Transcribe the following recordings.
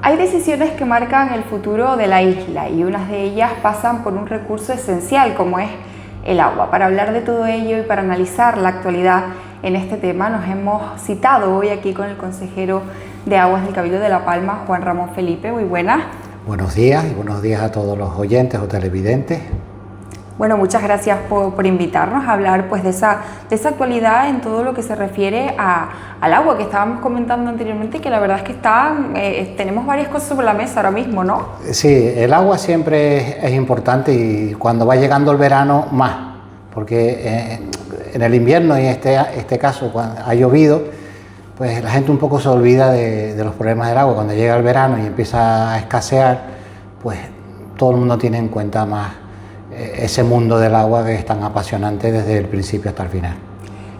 Hay decisiones que marcan el futuro de la isla y unas de ellas pasan por un recurso esencial como es el agua. Para hablar de todo ello y para analizar la actualidad en este tema nos hemos citado hoy aquí con el consejero de Aguas del Cabildo de La Palma, Juan Ramón Felipe. Muy buenas. Buenos días y buenos días a todos los oyentes o televidentes. Bueno, muchas gracias por invitarnos a hablar pues, de esa actualidad en todo lo que se refiere al agua que estábamos comentando anteriormente, que la verdad es que tenemos varias cosas sobre la mesa ahora mismo, ¿no? Sí, el agua siempre es importante y cuando va llegando el verano más, porque en el invierno y en este caso cuando ha llovido, pues la gente un poco se olvida de los problemas del agua. Cuando llega el verano y empieza a escasear, pues todo el mundo tiene en cuenta más ese mundo del agua que es tan apasionante desde el principio hasta el final.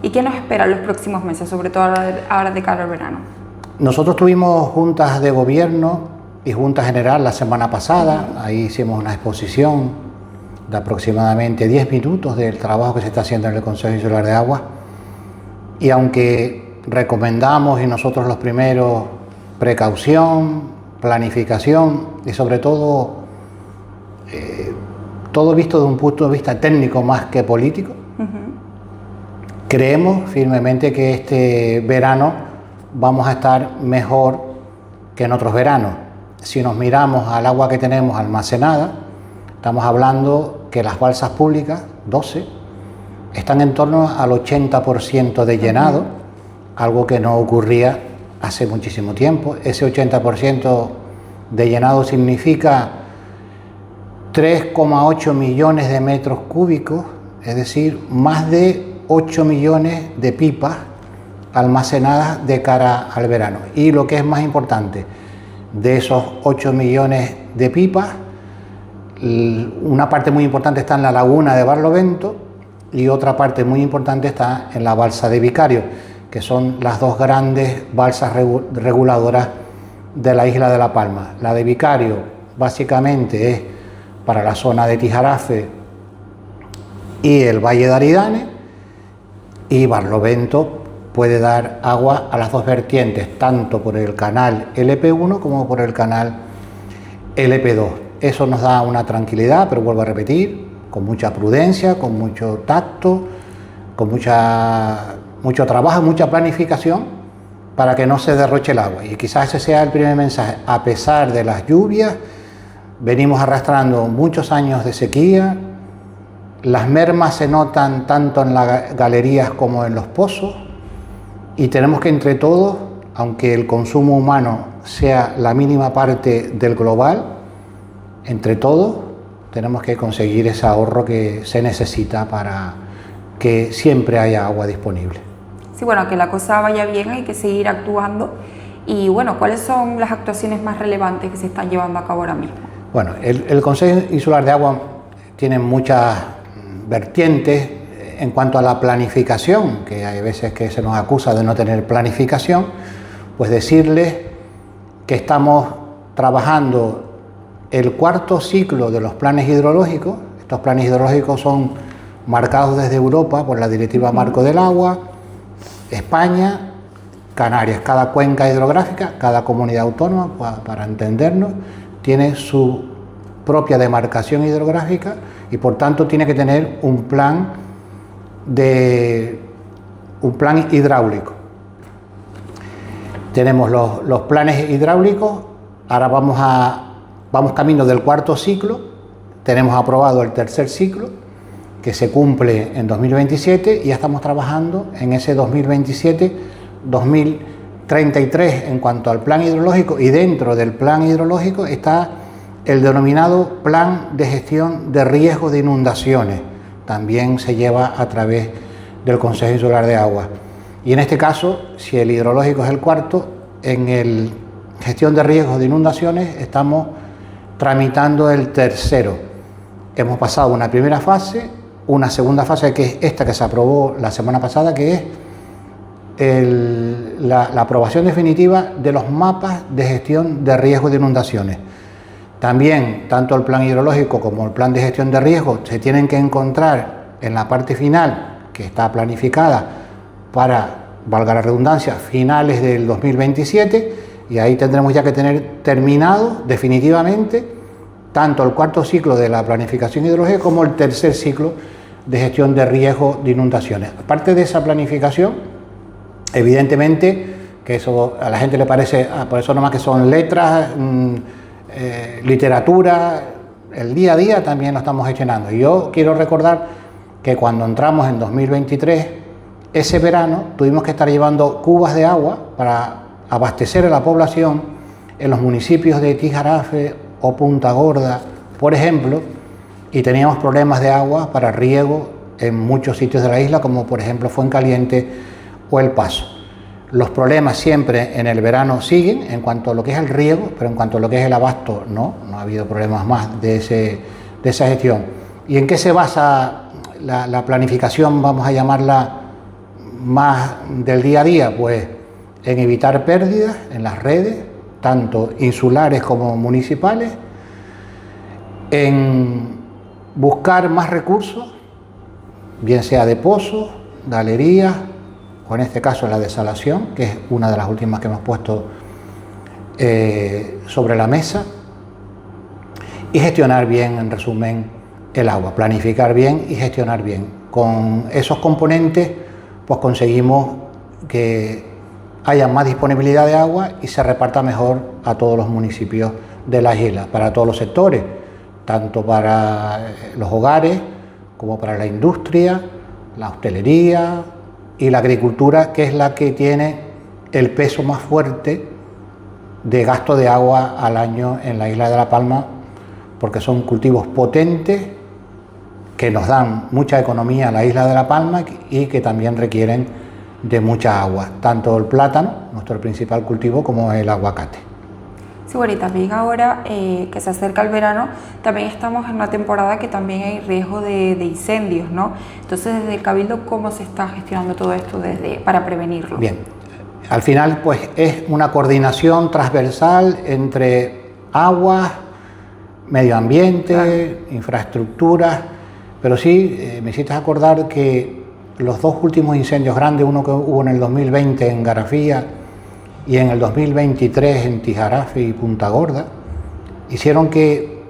¿Y qué nos espera en los próximos meses, sobre todo ahora de cara al verano? Nosotros tuvimos juntas de gobierno y junta general la semana pasada. Ahí hicimos una exposición de aproximadamente 10 minutos del trabajo que se está haciendo en el Consejo Insular de Agua. Y aunque recomendamos y nosotros los primeros precaución, planificación y sobre todo todo visto de un punto de vista técnico más que político. Creemos firmemente que este verano vamos a estar mejor que en otros veranos. Si nos miramos al agua que tenemos almacenada, estamos hablando que las balsas públicas, 12, están en torno al 80% de llenado, algo que no ocurría hace muchísimo tiempo. Ese 80% de llenado significa 3,8 millones de metros cúbicos, es decir, más de 8 millones de pipas almacenadas de cara al verano. Y lo que es más importante, de esos 8 millones de pipas, una parte muy importante está en la laguna de Barlovento y otra parte muy importante está en la balsa de Vicario, que son las dos grandes balsas reguladoras de la isla de La Palma. La de Vicario básicamente es para la zona de Tijarafe y el Valle de Aridane, y Barlovento puede dar agua a las dos vertientes, tanto por el canal LP1 como por el canal LP2. Eso nos da una tranquilidad, pero vuelvo a repetir, con mucha prudencia, con mucho tacto, con mucho trabajo, mucha planificación, para que no se derroche el agua. Y quizás ese sea el primer mensaje. A pesar de las lluvias, venimos arrastrando muchos años de sequía, las mermas se notan tanto en las galerías como en los pozos y tenemos que entre todos, aunque el consumo humano sea la mínima parte del global, entre todos tenemos que conseguir ese ahorro que se necesita para que siempre haya agua disponible. Sí, bueno, que la cosa vaya bien, hay que seguir actuando. Y bueno, ¿cuáles son las actuaciones más relevantes que se están llevando a cabo ahora mismo? Bueno, el Consejo Insular de Agua tiene muchas vertientes en cuanto a la planificación, que hay veces que se nos acusa de no tener planificación, pues decirles que estamos trabajando el cuarto ciclo de los planes hidrológicos. Estos planes hidrológicos son marcados desde Europa por la Directiva Marco del Agua, España, Canarias. Cada cuenca hidrográfica, cada comunidad autónoma, para entendernos, tiene su propia demarcación hidrográfica y por tanto tiene que tener un plan hidráulico. Tenemos los planes hidráulicos, ahora vamos camino del cuarto ciclo, tenemos aprobado el tercer ciclo que se cumple en 2027 y ya estamos trabajando en ese 2027-2033 en cuanto al plan hidrológico, y dentro del plan hidrológico está el denominado Plan de Gestión de Riesgos de Inundaciones. También se lleva a través del Consejo Insular de Agua. Y en este caso, si el hidrológico es el cuarto, en el Gestión de Riesgos de Inundaciones estamos tramitando el tercero. Hemos pasado una primera fase, una segunda fase que es esta que se aprobó la semana pasada, que es la aprobación definitiva de los mapas de gestión de riesgos de inundaciones. También, tanto el plan hidrológico como el plan de gestión de riesgos se tienen que encontrar en la parte final, que está planificada para, valga la redundancia, finales del 2027, y ahí tendremos ya que tener terminado definitivamente tanto el cuarto ciclo de la planificación hidrológica como el tercer ciclo de gestión de riesgo de inundaciones. Aparte de esa planificación, evidentemente, que eso a la gente le parece, por eso nomás que son letras, literatura, el día a día también lo estamos gestionando. Y yo quiero recordar que cuando entramos en 2023, ese verano tuvimos que estar llevando cubas de agua para abastecer a la población en los municipios de Tijarafe o Punta Gorda, por ejemplo, y teníamos problemas de agua para riego en muchos sitios de la isla, como por ejemplo Fuencaliente o El Paso. Los problemas siempre en el verano siguen en cuanto a lo que es el riego, pero en cuanto a lo que es el abasto no ha habido problemas más de esa gestión. ¿Y en qué se basa la planificación, vamos a llamarla más del día a día? Pues en evitar pérdidas en las redes, tanto insulares como municipales, en buscar más recursos, bien sea de pozos, galerías, o en este caso la desalación, que es una de las últimas que hemos puesto sobre la mesa, y gestionar bien, en resumen, el agua, planificar bien y gestionar bien. Con esos componentes, pues conseguimos que haya más disponibilidad de agua y se reparta mejor a todos los municipios de la isla, para todos los sectores, tanto para los hogares como para la industria, la hostelería y la agricultura, que es la que tiene el peso más fuerte de gasto de agua al año en la isla de La Palma, porque son cultivos potentes que nos dan mucha economía a la isla de La Palma y que también requieren de mucha agua, tanto el plátano, nuestro principal cultivo, como el aguacate. Sí, bueno, y también ahora que se acerca el verano, también estamos en una temporada que también hay riesgo de incendios, ¿no? Entonces, desde el Cabildo, ¿cómo se está gestionando todo esto para prevenirlo? Bien, al final pues es una coordinación transversal entre aguas, medio ambiente, claro, infraestructuras, pero sí me hiciste acordar que los dos últimos incendios grandes, uno que hubo en el 2020 en Garafía y en el 2023 en Tijarafe y Punta Gorda, hicieron que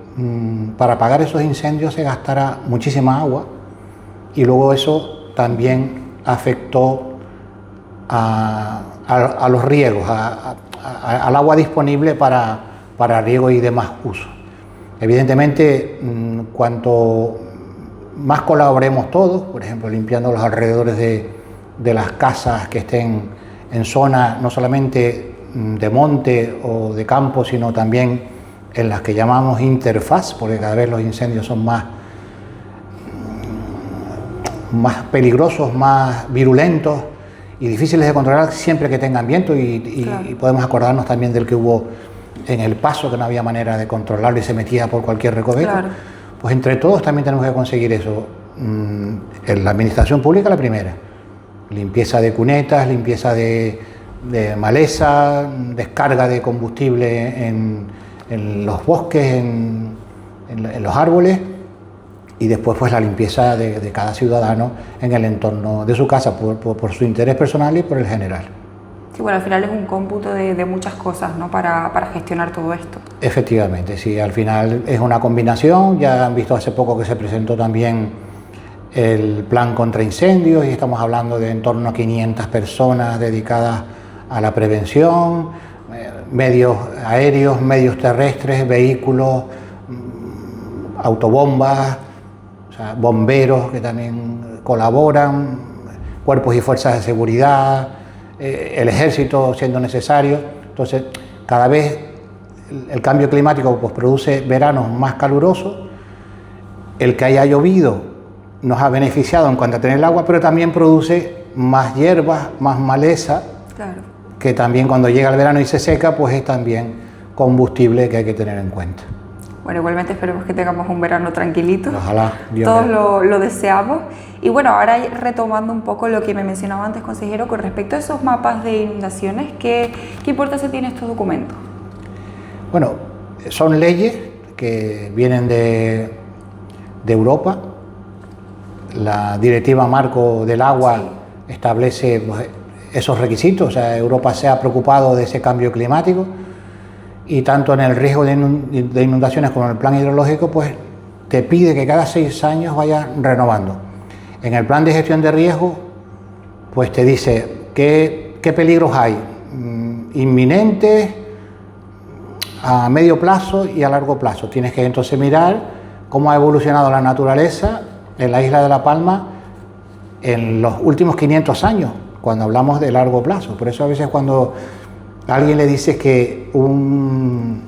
para apagar esos incendios se gastara muchísima agua, y luego eso también afectó a los riegos, al agua disponible para riego y demás usos. Evidentemente, cuanto más colaboremos todos, por ejemplo, limpiando los alrededores de las casas que estén en zona no solamente de monte o de campo, sino también en las que llamamos interfaz, porque cada vez los incendios son más peligrosos, más virulentos y difíciles de controlar siempre que tengan viento, claro, y podemos acordarnos también del que hubo en El Paso, que no había manera de controlarlo y se metía por cualquier recoveco. Claro. Pues entre todos también tenemos que conseguir eso. En la administración pública, la primera, limpieza de cunetas, limpieza de maleza, descarga de combustible en los bosques, en los árboles, y después pues la limpieza de cada ciudadano en el entorno de su casa por su interés personal y por el general. Sí, bueno, al final es un cómputo de muchas cosas, ¿no?, para gestionar todo esto. Efectivamente, sí, al final es una combinación. Ya han visto hace poco que se presentó también el plan contra incendios y estamos hablando de en torno a 500 personas dedicadas a la prevención, medios aéreos, medios terrestres, vehículos, autobombas, o sea, bomberos que también colaboran, cuerpos y fuerzas de seguridad, el ejército siendo necesario. Entonces, cada vez el cambio climático pues produce veranos más calurosos. El que haya llovido nos ha beneficiado en cuanto a tener agua, pero también produce más hierbas, más maleza, claro, que también cuando llega el verano y se seca, pues es también combustible que hay que tener en cuenta. Bueno, igualmente esperemos que tengamos un verano tranquilito. Ojalá. Todos lo deseamos. Y bueno, ahora retomando un poco lo que me mencionaba antes, consejero, con respecto a esos mapas de inundaciones, ¿qué importancia tienen estos documentos? Bueno, son leyes que vienen de Europa. La Directiva Marco del Agua, sí, establece esos requisitos. O sea, Europa se ha preocupado de ese cambio climático y tanto en el riesgo de inundaciones como en el plan hidrológico, pues te pide que cada 6 años vayas renovando. En el plan de gestión de riesgo, pues te dice qué peligros hay, inminentes, a medio plazo y a largo plazo. Tienes que entonces mirar cómo ha evolucionado la naturaleza en la isla de La Palma en los últimos 500 años, cuando hablamos de largo plazo. Por eso a veces cuando a alguien le dices que un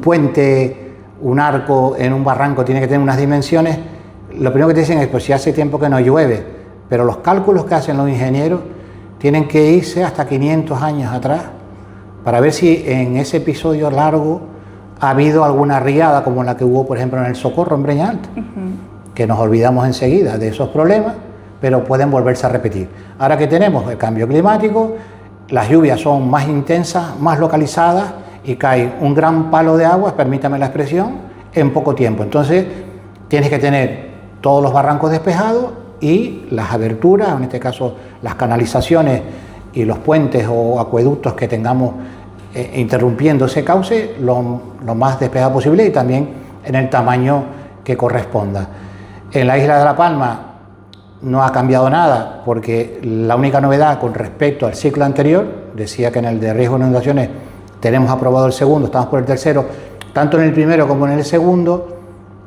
puente, un arco en un barranco tiene que tener unas dimensiones, lo primero que te dicen es, pues si hace tiempo que no llueve, pero los cálculos que hacen los ingenieros tienen que irse hasta 500 años atrás para ver si en ese episodio largo ha habido alguna riada como la que hubo, por ejemplo, en el Socorro, en Breña Alta, que nos olvidamos enseguida de esos problemas, pero pueden volverse a repetir. Ahora que tenemos el cambio climático, las lluvias son más intensas, más localizadas y cae un gran palo de agua, permítame la expresión, en poco tiempo. Entonces tienes que tener todos los barrancos despejados y las aberturas, en este caso las canalizaciones y los puentes o acueductos que tengamos interrumpiendo ese cauce lo más despejado posible y también en el tamaño que corresponda. En la isla de La Palma no ha cambiado nada, porque la única novedad con respecto al ciclo anterior, decía que en el de riesgo de inundaciones tenemos aprobado el segundo, estamos por el tercero, tanto en el primero como en el segundo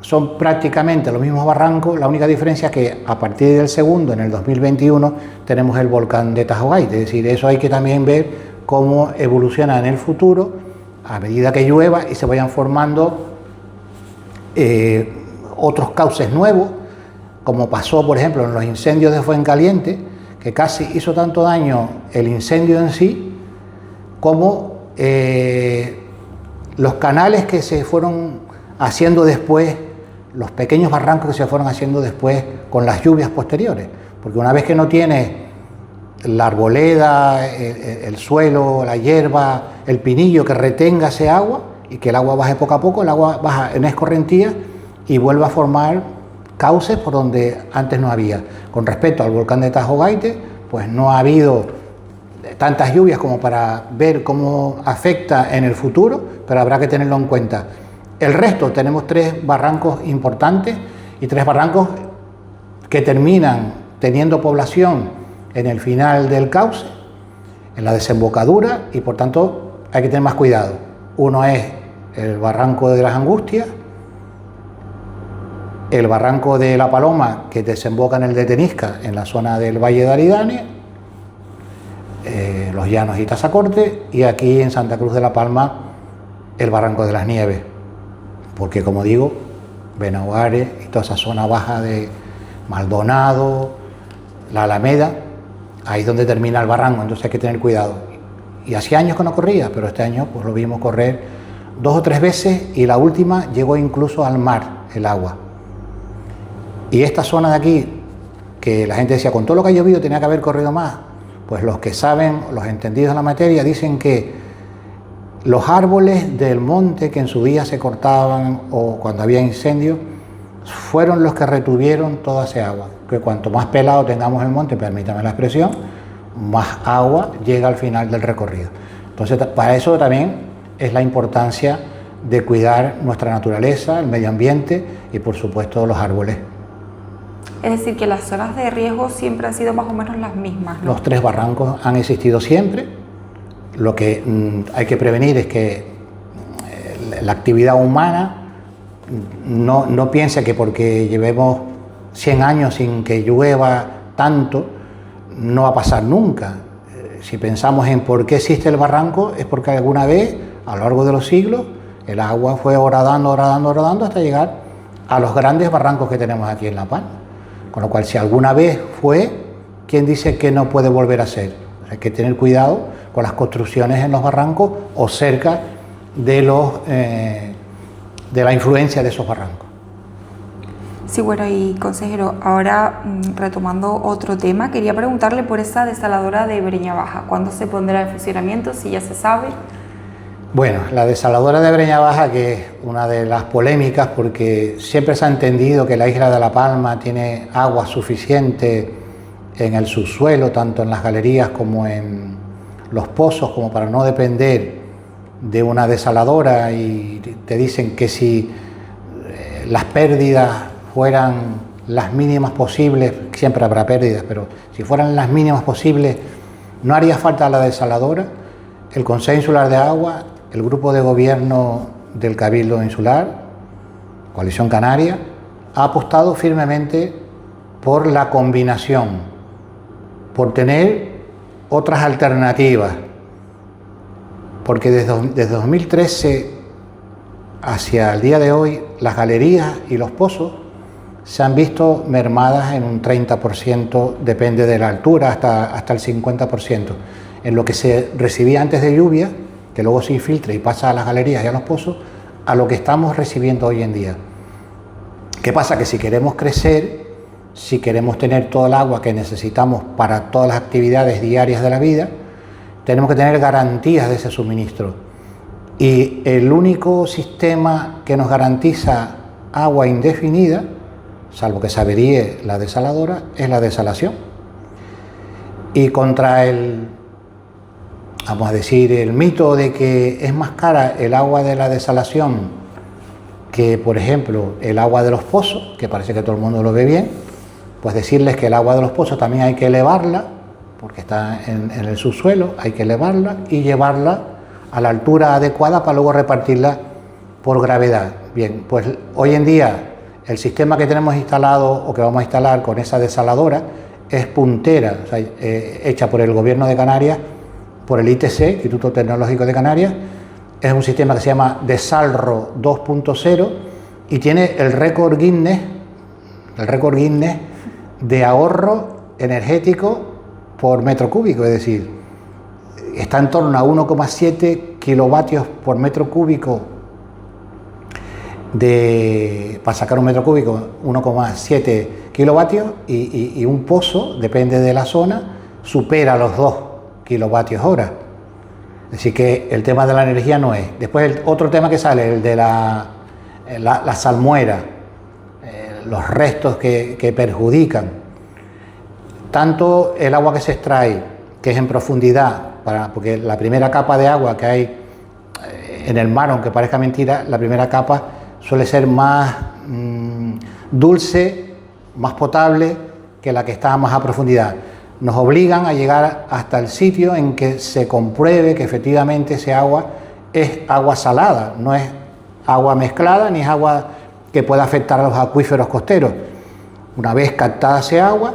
son prácticamente los mismos barrancos. La única diferencia es que a partir del segundo, en el 2021, tenemos el volcán de Tajo Gaite. Es decir, eso hay que también ver cómo evoluciona en el futuro a medida que llueva y se vayan formando otros cauces nuevos, como pasó, por ejemplo, en los incendios de Fuencaliente, que casi hizo tanto daño el incendio en sí, como los canales que se fueron haciendo después, los pequeños barrancos que se fueron haciendo después con las lluvias posteriores. Porque una vez que no tienes la arboleda, el suelo, la hierba, el pinillo que retenga ese agua y que el agua baje poco a poco, el agua baja en escorrentía y vuelve a formar cauces por donde antes no había. Con respecto al volcán de Tajo Gaite, pues no ha habido tantas lluvias como para ver cómo afecta en el futuro, pero habrá que tenerlo en cuenta. El resto, tenemos 3 barrancos importantes y 3 barrancos que terminan teniendo población en el final del cauce, en la desembocadura, y por tanto hay que tener más cuidado. Uno es el barranco de las Angustias, el barranco de La Paloma, que desemboca en el de Tenisca, en la zona del Valle de Aridane, los Llanos y Tazacorte, y aquí en Santa Cruz de La Palma, el barranco de las Nieves, porque como digo, Benaguare y toda esa zona baja de Maldonado, la Alameda, ahí es donde termina el barranco, entonces hay que tener cuidado. Y hacía años que no corría, pero este año pues lo vimos correr 2 o 3 veces y la última llegó incluso al mar, el agua. Y esta zona de aquí, que la gente decía, con todo lo que ha llovido tenía que haber corrido más, pues los que saben, los entendidos en la materia, dicen que los árboles del monte que en su día se cortaban o cuando había incendios, fueron los que retuvieron toda esa agua. Que cuanto más pelado tengamos el monte, permítame la expresión, más agua llega al final del recorrido. Entonces, para eso también es la importancia de cuidar nuestra naturaleza, el medio ambiente y, por supuesto, los árboles. Es decir, que las zonas de riesgo siempre han sido más o menos las mismas, ¿no? Los 3 barrancos han existido siempre. Lo que hay que prevenir es que la actividad humana no piense que porque llevemos 100 años sin que llueva tanto, no va a pasar nunca. Si pensamos en por qué existe el barranco, es porque alguna vez, a lo largo de los siglos, el agua fue horadando hasta llegar a los grandes barrancos que tenemos aquí en La Palma. Con lo cual, si alguna vez fue, ¿quién dice que no puede volver a ser? Hay que tener cuidado con las construcciones en los barrancos o cerca de la influencia de esos barrancos. Sí, bueno, y consejero, ahora retomando otro tema, quería preguntarle por esa desaladora de Breña Baja. ¿Cuándo se pondrá en funcionamiento, si ya se sabe? Bueno, la desaladora de Breña Baja, que es una de las polémicas, porque siempre se ha entendido que la isla de La Palma tiene agua suficiente en el subsuelo, tanto en las galerías como en los pozos, como para no depender de una desaladora, y te dicen que si las pérdidas fueran las mínimas posibles, siempre habrá pérdidas, pero si fueran las mínimas posibles no haría falta la desaladora. El Consejo Insular de Agua, el grupo de gobierno del Cabildo Insular, Coalición Canaria, ha apostado firmemente por la combinación, por tener otras alternativas, porque desde 2013 hacia el día de hoy las galerías y los pozos se han visto mermadas en un 30%, depende de la altura, hasta el 50%. En lo que se recibía antes de lluvia, que luego se infiltra y pasa a las galerías y a los pozos, a lo que estamos recibiendo hoy en día. ¿Qué pasa? Que si queremos crecer, si queremos tener todo el agua que necesitamos para todas las actividades diarias de la vida, tenemos que tener garantías de ese suministro. Y el único sistema que nos garantiza agua indefinida, salvo que se averíe la desaladora, es la desalación. Y contra el, vamos a decir, el mito de que es más cara el agua de la desalación que, por ejemplo, el agua de los pozos, que parece que todo el mundo lo ve bien, pues decirles que el agua de los pozos también hay que elevarla, porque está en el subsuelo, hay que elevarla y llevarla a la altura adecuada para luego repartirla por gravedad. Bien, pues hoy en día el sistema que tenemos instalado o que vamos a instalar con esa desaladora es puntera, o sea, hecha por el Gobierno de Canarias, por el ITC, Instituto Tecnológico de Canarias. Es un sistema que se llama Desalro 2.0 y tiene el récord Guinness de ahorro energético por metro cúbico, es decir, está en torno a 1,7 kilovatios por metro cúbico para sacar un metro cúbico, 1,7 kilovatios, y un pozo, depende de la zona, supera los 2 kilovatios hora. Así que el tema de la energía no es. Después el otro tema que sale, el de la salmuera, los restos que perjudican. Tanto el agua que se extrae, que es en profundidad, porque la primera capa de agua que hay en el mar, aunque parezca mentira, la primera capa suele ser más dulce, más potable que la que está más a profundidad. Nos obligan a llegar hasta el sitio en que se compruebe que efectivamente ese agua es agua salada, no es agua mezclada ni es agua que pueda afectar a los acuíferos costeros. Una vez captada ese agua,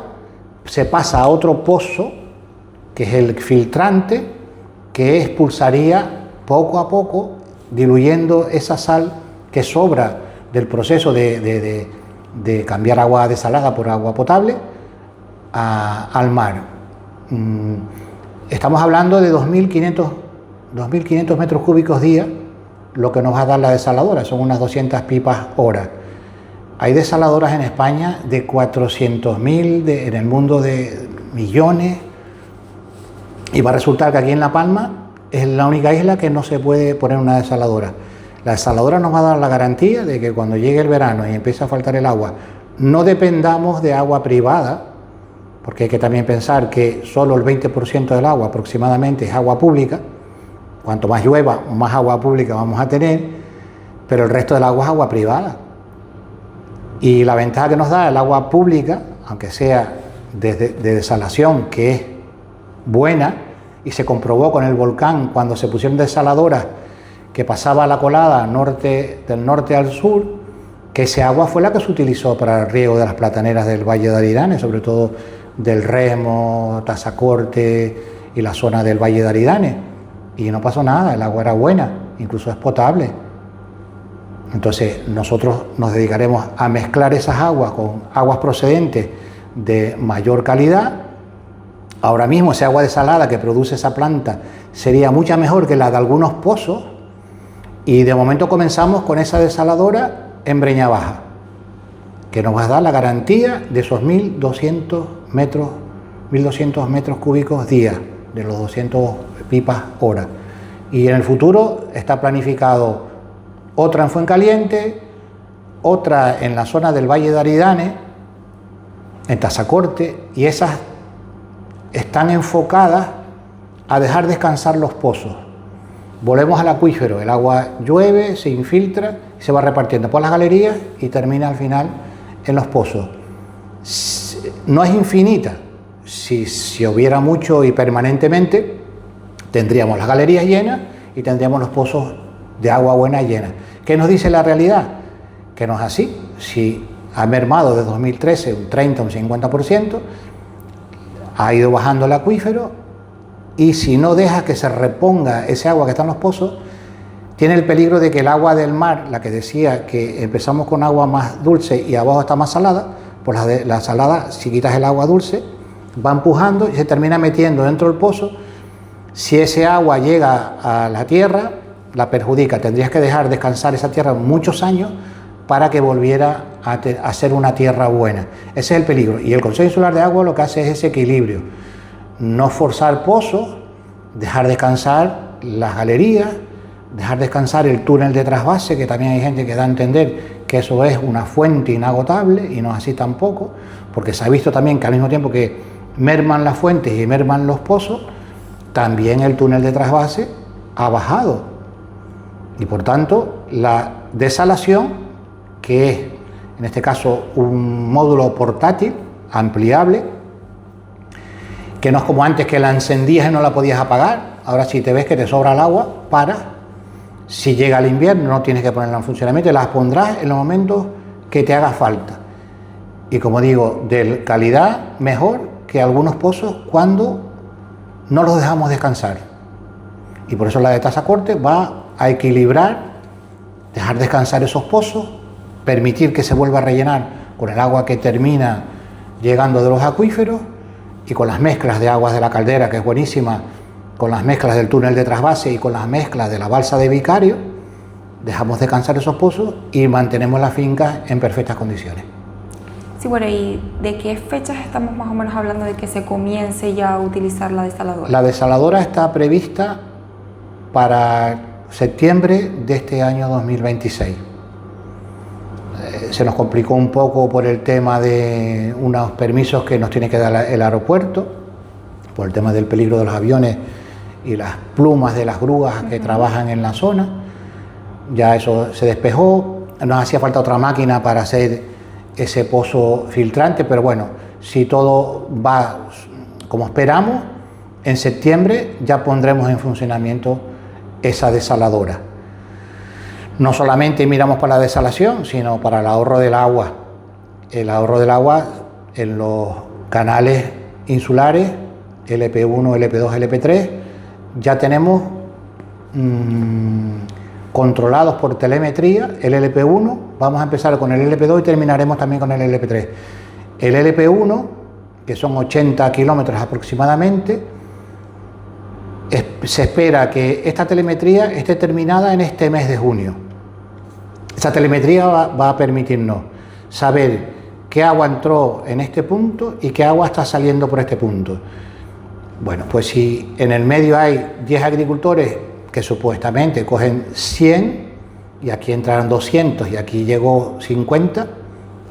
se pasa a otro pozo, que es el filtrante, que expulsaría poco a poco, diluyendo esa sal que sobra del proceso de cambiar agua desalada por agua potable al mar. Estamos hablando de 2.500 metros cúbicos día, lo que nos va a dar la desaladora, son unas 200 pipas hora. Hay desaladoras en España de 400.000, en el mundo de millones, y va a resultar que aquí en La Palma es la única isla que no se puede poner una desaladora. La desaladora nos va a dar la garantía de que cuando llegue el verano y empiece a faltar el agua, no dependamos de agua privada, porque hay que también pensar que solo el 20% del agua aproximadamente es agua pública. Cuanto más llueva, más agua pública vamos a tener, pero el resto del agua es agua privada. Y la ventaja que nos da el agua pública, aunque sea de desalación, que es buena, y se comprobó con el volcán cuando se pusieron desaladoras que pasaba la colada del norte al sur, que ese agua fue la que se utilizó para el riego de las plataneras del Valle de Aridane, sobre todo del Remo, Tazacorte y la zona del Valle de Aridane, y no pasó nada, el agua era buena, incluso es potable. Entonces nosotros nos dedicaremos a mezclar esas aguas con aguas procedentes de mayor calidad. Ahora mismo esa agua desalada que produce esa planta sería mucha mejor que la de algunos pozos, y de momento comenzamos con esa desaladora en Breña Baja, que nos va a dar la garantía de esos 1.200 metros cúbicos día, de los 200 pipas hora. Y en el futuro está planificado otra en Fuencaliente, otra en la zona del Valle de Aridane, en Tazacorte, y esas están enfocadas a dejar descansar los pozos. Volvemos al acuífero, el agua llueve, se infiltra y se va repartiendo por las galerías y termina al final en los pozos. No es infinita. Si hubiera mucho y permanentemente, tendríamos las galerías llenas y tendríamos los pozos de agua buena llenas. ¿Qué nos dice la realidad? Que no es así. Si ha mermado desde 2013 un 30, un 50%, ha ido bajando el acuífero, y si no deja que se reponga ese agua que está en los pozos, tiene el peligro de que el agua del mar, la que decía que empezamos con agua más dulce y abajo está más salada, pues la salada, si quitas el agua dulce, va empujando y se termina metiendo dentro del pozo. Si ese agua llega a la tierra, la perjudica. Tendrías que dejar descansar esa tierra muchos años para que volviera a ser una tierra buena. Ese es el peligro. Y el Consejo Insular de Agua lo que hace es ese equilibrio. No forzar pozos, dejar descansar las galerías, dejar descansar el túnel de trasvase, que también hay gente que da a entender que eso es una fuente inagotable, y no es así tampoco, porque se ha visto también que al mismo tiempo que merman las fuentes y merman los pozos, también el túnel de trasvase ha bajado. Y por tanto, la desalación, que es en este caso un módulo portátil, ampliable, que no es como antes que la encendías y no la podías apagar. Ahora si te ves que te sobra el agua, paras. Si llega el invierno no tienes que ponerla en funcionamiento, y las pondrás en los momentos que te haga falta. Y como digo, de calidad mejor que algunos pozos cuando no los dejamos descansar. Y por eso la de tasa corte va a equilibrar, dejar descansar esos pozos, permitir que se vuelva a rellenar con el agua que termina llegando de los acuíferos, y con las mezclas de aguas de la caldera, que es buenísima, con las mezclas del túnel de trasvase y con las mezclas de la balsa de Vicario, dejamos descansar esos pozos y mantenemos las fincas en perfectas condiciones. Sí, bueno, ¿y de qué fechas estamos más o menos hablando de que se comience ya a utilizar la desaladora? La desaladora está prevista para septiembre de este año 2026. Se nos complicó un poco por el tema de unos permisos que nos tiene que dar el aeropuerto, por el tema del peligro de los aviones y las plumas de las grúas que trabajan en la zona. Ya eso se despejó, nos hacía falta otra máquina para hacer ese pozo filtrante, pero bueno, si todo va como esperamos, en septiembre ya pondremos en funcionamiento esa desaladora. No solamente miramos para la desalación, sino para el ahorro del agua. El ahorro del agua en los canales insulares, LP1, LP2, LP3, ya tenemos controlados por telemetría el LP1, vamos a empezar con el LP2 y terminaremos también con el LP3. El LP1, que son 80 kilómetros aproximadamente, se espera que esta telemetría esté terminada en este mes de junio. Esa telemetría va a permitirnos saber qué agua entró en este punto y qué agua está saliendo por este punto. Bueno, pues si en el medio hay 10 agricultores que supuestamente cogen 100 y aquí entrarán 200 y aquí llegó 50,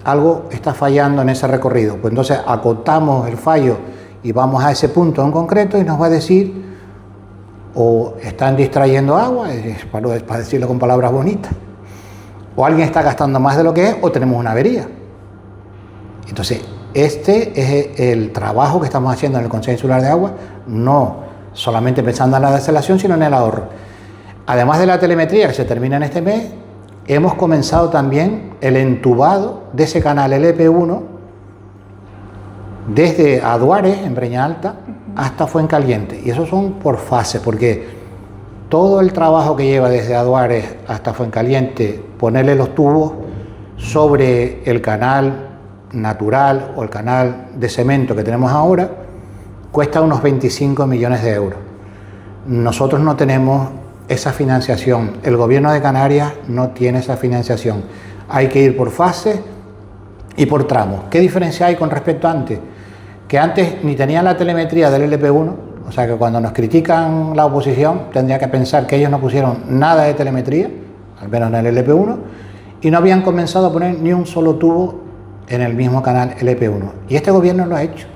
algo está fallando en ese recorrido. Pues entonces acotamos el fallo y vamos a ese punto en concreto y nos va a decir o están distrayendo agua, para decirlo con palabras bonitas, o alguien está gastando más de lo que es, o tenemos una avería. Entonces, este es el trabajo que estamos haciendo en el Consejo Insular de Agua, no solamente pensando en la desalación, sino en el ahorro. Además de la telemetría que se termina en este mes, hemos comenzado también el entubado de ese canal LP1 desde Aduares, en Breña Alta, hasta Fuencaliente. Y eso son por fases, porque todo el trabajo que lleva desde Aduares hasta Fuencaliente, ponerle los tubos sobre el canal natural o el canal de cemento que tenemos ahora, cuesta unos 25 millones de euros. Nosotros no tenemos esa financiación, el gobierno de Canarias no tiene esa financiación. Hay que ir por fases y por tramos. ¿Qué diferencia hay con respecto a antes? Que antes ni tenían la telemetría del LP1, o sea que cuando nos critican la oposición tendría que pensar que ellos no pusieron nada de telemetría, al menos en el LP1, y no habían comenzado a poner ni un solo tubo en el mismo canal LP1. Y este gobierno lo ha hecho.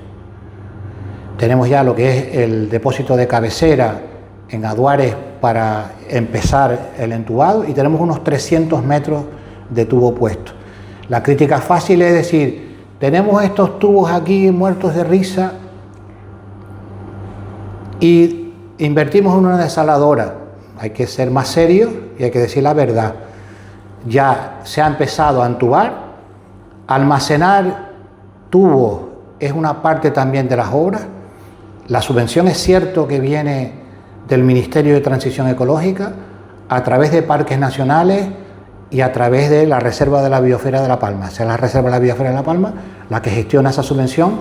tenemos ya lo que es el depósito de cabecera en Aduares para empezar el entubado y tenemos unos 300 metros de tubo puesto. La crítica fácil es decir, tenemos estos tubos aquí muertos de risa y invertimos en una desaladora. Hay que ser más serios y hay que decir la verdad. Ya se ha empezado a entubar, almacenar tubos es una parte también de las obras. La subvención es cierto que viene del Ministerio de Transición Ecológica a través de parques nacionales y a través de la Reserva de la Biosfera de La Palma. Es la Reserva de la Biosfera de La Palma la que gestiona esa subvención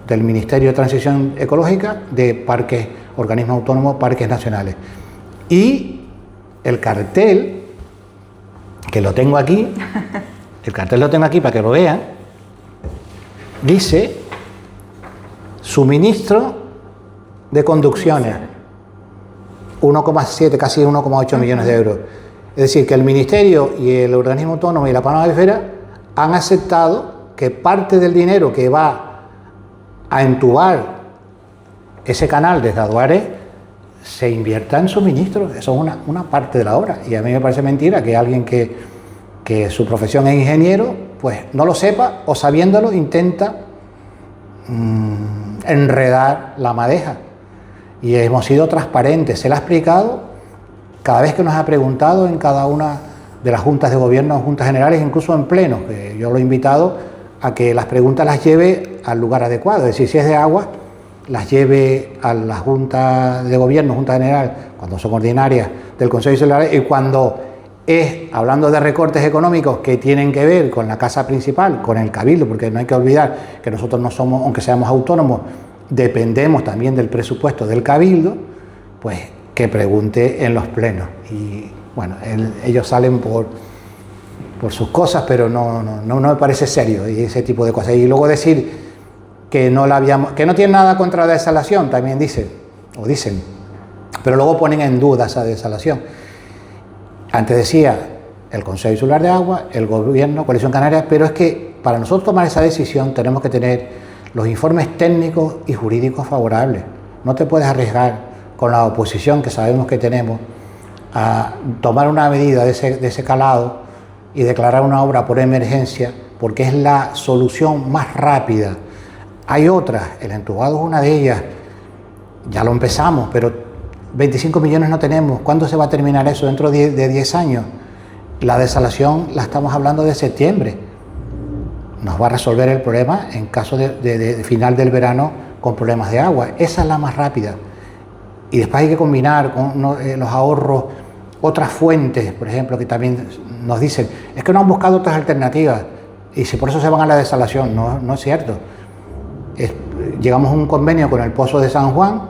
del Ministerio de Transición Ecológica de parques, organismos autónomos, parques nacionales. Y el cartel, que lo tengo aquí, el cartel lo tengo aquí para que lo vean, dice suministro de conducciones, 1,7, casi 1,8 millones de euros. Es decir, que el Ministerio y el organismo autónomo y la Palma Biosfera han aceptado que parte del dinero que va a entubar ese canal desde Aduares se invierta en suministros. Eso es una parte de la obra. Y a mí me parece mentira que alguien que su profesión es ingeniero, pues no lo sepa o sabiéndolo intenta enredar la madeja. Y hemos sido transparentes, se le ha explicado cada vez que nos ha preguntado en cada una de las juntas de gobierno, juntas generales, incluso en plenos, que yo lo he invitado a que las preguntas las lleve al lugar adecuado, es decir, si es de agua, las lleve a la junta de gobierno, junta general, cuando son ordinarias del Consejo Insular, y cuando es, hablando de recortes económicos que tienen que ver con la casa principal, con el Cabildo, porque no hay que olvidar que nosotros no somos, aunque seamos autónomos, dependemos también del presupuesto del Cabildo, pues que pregunte en los plenos. Y bueno, ellos salen por sus cosas, pero no me parece serio y ese tipo de cosas. Y luego decir que no tienen nada contra la desalación, también dicen, pero luego ponen en duda esa desalación. Antes decía el Consejo Insular de Agua, el Gobierno, Coalición Canaria, pero es que para nosotros tomar esa decisión tenemos que tener los informes técnicos y jurídicos favorables. No te puedes arriesgar con la oposición que sabemos que tenemos a tomar una medida de ese calado y declarar una obra por emergencia, porque es la solución más rápida. Hay otras, el entubado es una de ellas, ya lo empezamos, pero 25 millones no tenemos. ¿Cuándo se va a terminar eso? Dentro de 10 años. La desalación la estamos hablando de septiembre. Nos va a resolver el problema en caso de final del verano con problemas de agua. Esa es la más rápida. Y después hay que combinar con los ahorros, otras fuentes, por ejemplo, que también nos dicen, es que no han buscado otras alternativas y si por eso se van a la desalación. No es cierto. Llegamos a un convenio con el Pozo de San Juan,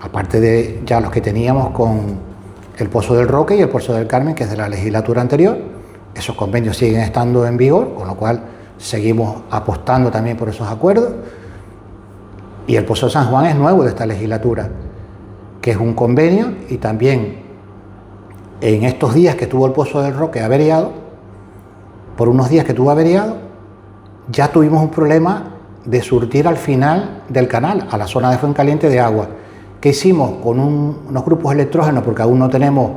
aparte de ya los que teníamos con el Pozo del Roque y el Pozo del Carmen, que es de la legislatura anterior. Esos convenios siguen estando en vigor, con lo cual seguimos apostando también por esos acuerdos. Y el Pozo de San Juan es nuevo de esta legislatura, que es un convenio, y también en estos días que tuvo el Pozo del Roque averiado, por unos días que tuvo averiado, ya tuvimos un problema de surtir al final del canal, a la zona de Fuencaliente de agua. ¿Qué hicimos? Con unos grupos electrógenos, porque aún no tenemos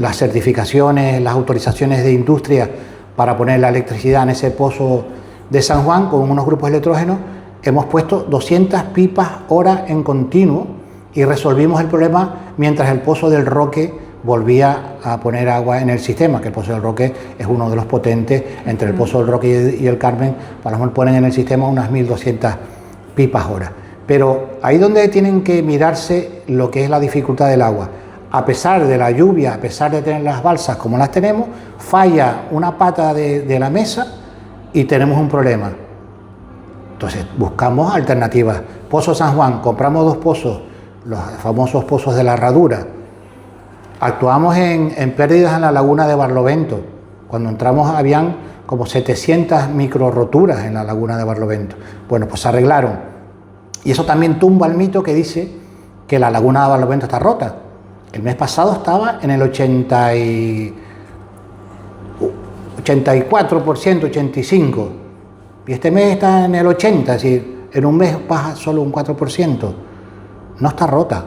las certificaciones, las autorizaciones de industria para poner la electricidad en ese Pozo de San Juan, con unos grupos electrógenos, hemos puesto 200 pipas hora en continuo y resolvimos el problema mientras el Pozo del Roque volvía a poner agua en el sistema, que el Pozo del Roque es uno de los potentes. Entre el Pozo del Roque y el Carmen, para lo mejor ponen en el sistema unas 1.200 pipas hora. Pero ahí donde tienen que mirarse lo que es la dificultad del agua. A pesar de la lluvia, a pesar de tener las balsas como las tenemos, falla una pata de la mesa y tenemos un problema. Entonces buscamos alternativas. Pozo San Juan, compramos 2 pozos, los famosos pozos de la herradura. Actuamos en pérdidas en la laguna de Barlovento. Cuando entramos habían como 700 micro roturas en la laguna de Barlovento. Bueno, pues se arreglaron. Y eso también tumba el mito que dice que la laguna de Barlovento está rota. El mes pasado estaba en el 84%, 85%, y este mes está en el 80%, es decir, en un mes baja solo un 4%. No está rota,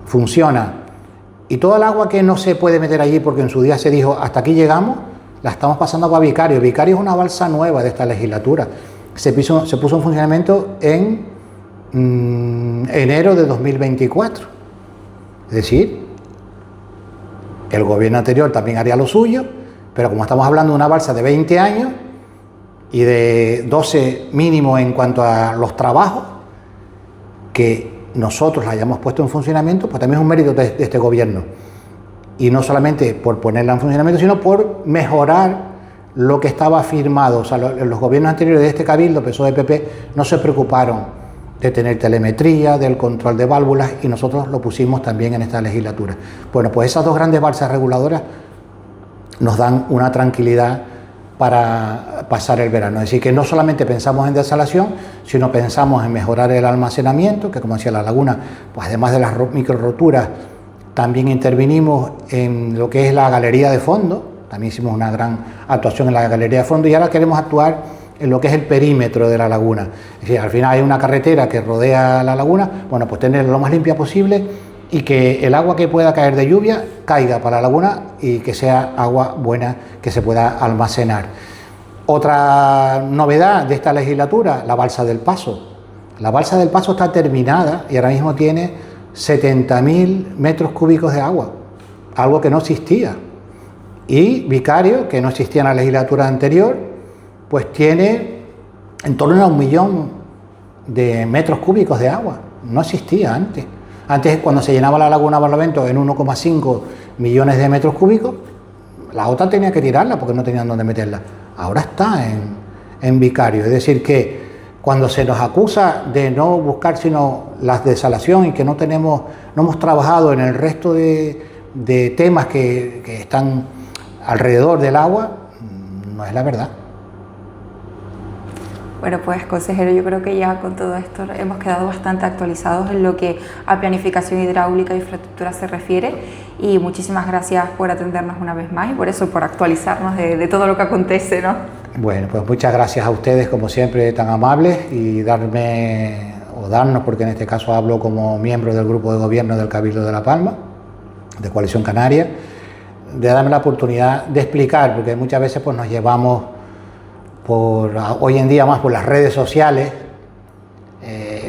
funciona. Y toda el agua que no se puede meter allí, porque en su día se dijo hasta aquí llegamos, la estamos pasando para Vicario. Vicario es una balsa nueva de esta legislatura. Se puso en funcionamiento en enero de 2024. Es decir, el gobierno anterior también haría lo suyo, pero como estamos hablando de una balsa de 20 años y de 12 mínimo en cuanto a los trabajos, que nosotros la hayamos puesto en funcionamiento, pues también es un mérito de este gobierno. Y no solamente por ponerla en funcionamiento, sino por mejorar lo que estaba firmado. O sea, los gobiernos anteriores de este cabildo, PSOE, PP, no se preocuparon de tener telemetría, del control de válvulas, y nosotros lo pusimos también en esta legislatura. Bueno, pues esas dos grandes balsas reguladoras nos dan una tranquilidad para pasar el verano. Es decir, que no solamente pensamos en desalación, sino pensamos en mejorar el almacenamiento, que como decía la laguna, pues además de las micro roturas, también intervinimos en lo que es la galería de fondo, también hicimos una gran actuación en la galería de fondo, y ahora queremos actuar en lo que es el perímetro de la laguna. Es decir, al final hay una carretera que rodea la laguna, bueno, pues tenerla lo más limpia posible y que el agua que pueda caer de lluvia caiga para la laguna y que sea agua buena que se pueda almacenar. Otra novedad de esta legislatura, la balsa del Paso. La balsa del Paso está terminada y ahora mismo tiene 70.000 metros cúbicos de agua, algo que no existía. Y Vicario, que no existía en la legislatura anterior, pues tiene en torno a 1 millón de metros cúbicos de agua. No existía antes. Antes, cuando se llenaba la laguna Barlovento en 1,5 millones de metros cúbicos, la otra tenía que tirarla porque no tenían dónde meterla. Ahora está en Vicario. Es decir, que cuando se nos acusa de no buscar sino la desalación y que no hemos trabajado en el resto de temas que están alrededor del agua, no es la verdad. Bueno, pues consejero, yo creo que ya con todo esto hemos quedado bastante actualizados en lo que a planificación hidráulica e infraestructura se refiere, y muchísimas gracias por atendernos una vez más y por eso, por actualizarnos de todo lo que acontece, ¿no? Bueno, pues muchas gracias a ustedes, como siempre, tan amables, y darnos, porque en este caso hablo como miembro del grupo de gobierno del Cabildo de La Palma, de Coalición Canaria, de darme la oportunidad de explicar, porque muchas veces pues nos llevamos hoy en día más por las redes sociales,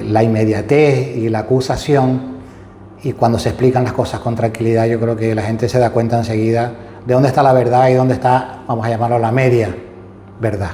la inmediatez y la acusación, y cuando se explican las cosas con tranquilidad, yo creo que la gente se da cuenta enseguida de dónde está la verdad y dónde está, vamos a llamarlo, la media verdad.